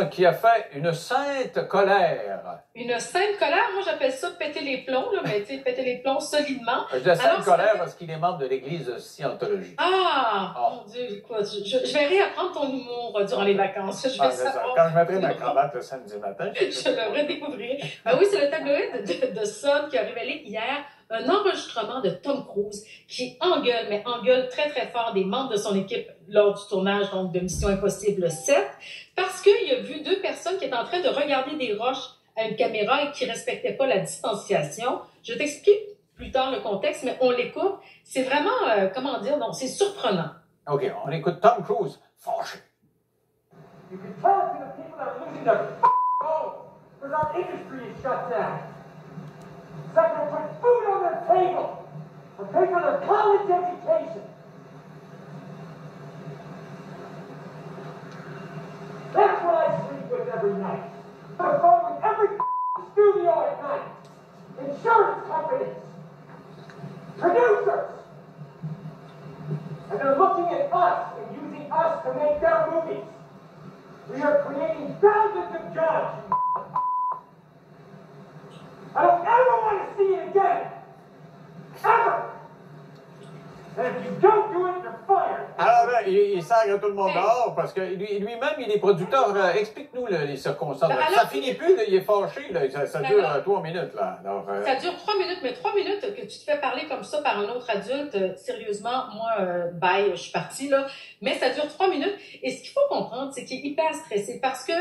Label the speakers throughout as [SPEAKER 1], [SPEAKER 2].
[SPEAKER 1] qui a fait une sainte colère.
[SPEAKER 2] Une sainte colère, moi j'appelle ça péter les plombs, là, mais tu sais, péter les plombs solidement.
[SPEAKER 1] Je dis sainte colère parce qu'il est membre de l'Église de Scientologie.
[SPEAKER 2] Mon Dieu, écoute, je vais réapprendre ton humour durant les vacances. Je vais savoir.
[SPEAKER 1] Quand je mettrai ma cravate le samedi matin,
[SPEAKER 2] je le redécouvrirai. Ben oui, c'est le tabloïd de Sun qui a révélé hier un enregistrement de Tom Cruise qui engueule, mais engueule très très fort des membres de son équipe lors du tournage donc, de Mission Impossible 7 parce qu'il a vu deux personnes qui étaient en train de regarder des roches à une caméra et qui ne respectaient pas la distanciation. Je t'explique plus tard le contexte, mais on l'écoute. C'est vraiment, comment dire, donc c'est surprenant.
[SPEAKER 1] OK, on écoute Tom Cruise fâché.
[SPEAKER 3] You can tell it to the people that are losing their homes because our industry is shut down. So they can put food on their table and pay for their college education. That's what I sleep with every night. I phone with every studio at night. Insurance companies. Producers. And they're looking at us and using us to make their movies. We are creating thousands of jobs. I don't ever want to see it again. Ever. And if you don't do it, you're fired.
[SPEAKER 1] Alors là, il sert tout le monde dehors parce que lui-même, il est producteur. Explique-nous les circonstances. Ça finit plus, là, il est fâché. Là, ça dure 3 minutes. Là. Alors,
[SPEAKER 2] ça dure 3 minutes, mais 3 minutes que tu te fais parler comme ça par un autre adulte, sérieusement, moi, bye, je suis partie. Là. Mais ça dure 3 minutes. Et ce qu'il faut comprendre, c'est qu'il est hyper stressé parce que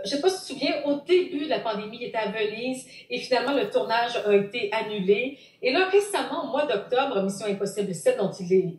[SPEAKER 2] je sais pas si tu te souviens, au début de la pandémie, il était à Venise et finalement le tournage a été annulé. Et là, récemment, au mois d'octobre, Mission Impossible 7, dont il est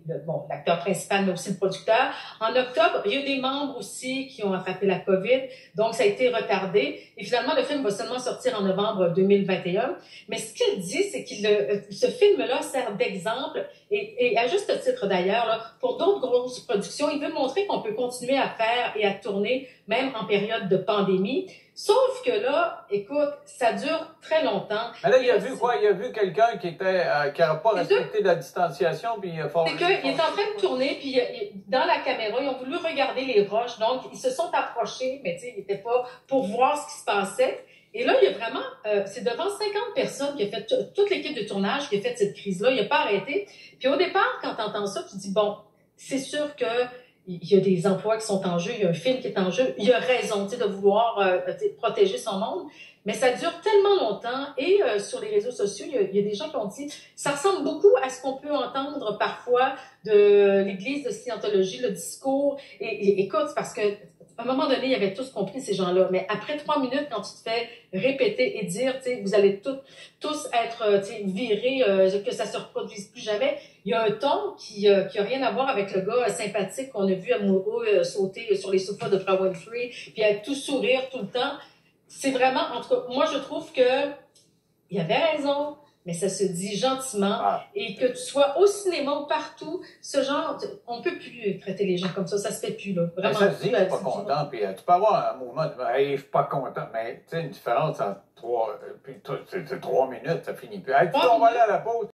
[SPEAKER 2] l'acteur principal, mais aussi le producteur, en octobre, il y a des membres aussi qui ont attrapé la COVID, donc ça a été retardé. Et finalement, le film va seulement sortir en novembre 2021. Mais ce qu'il dit, c'est que ce film-là sert d'exemple, et à juste titre d'ailleurs, là, pour d'autres grosses productions, il veut montrer qu'on peut continuer à faire et à tourner, même en période de pandémie. Sauf que là, écoute, ça dure très longtemps.
[SPEAKER 1] Mais là, il a vu quoi? Il a vu quelqu'un qui n'a pas respecté la distanciation, puis il a
[SPEAKER 2] C'est qu'il est en train de tourner, puis dans la caméra, ils ont voulu regarder les roches, donc ils se sont approchés, mais tu sais, ils n'étaient pas pour voir ce qui se passait. Et là, il y a vraiment, c'est devant 50 personnes qui a fait, toute l'équipe de tournage qui a fait cette crise-là, il n'a pas arrêté. Puis au départ, quand tu entends ça, tu te dis, bon, c'est sûr que il y a des emplois qui sont en jeu, il y a un film qui est en jeu, il y a raison de vouloir protéger son monde, mais ça dure tellement longtemps et sur les réseaux sociaux, il y a des gens qui ont dit ça ressemble beaucoup à ce qu'on peut entendre parfois de l'Église de Scientologie, le discours, et écoute, parce que à un moment donné, il y avait tous compris ces gens-là, mais après 3 minutes, quand tu te fais répéter et dire, tu sais, vous allez tous être virés, que ça se reproduise plus jamais, il y a un ton qui a rien à voir avec le gars sympathique qu'on a vu amoureux sauter sur les sofas de Oprah Winfrey, puis avec tout sourire tout le temps. C'est vraiment, en tout cas, moi je trouve que il avait raison, mais ça se dit gentiment, et que tu sois au cinéma ou partout, ce genre, on peut plus traiter les gens comme ça se fait plus, là. Vraiment.
[SPEAKER 1] Ça se dit, je suis pas content, puis tu peux avoir un mouvement de « hey, je suis pas content », mais tu sais, une différence entre 3 minutes, ça finit plus. Hey, on va aller à la pause.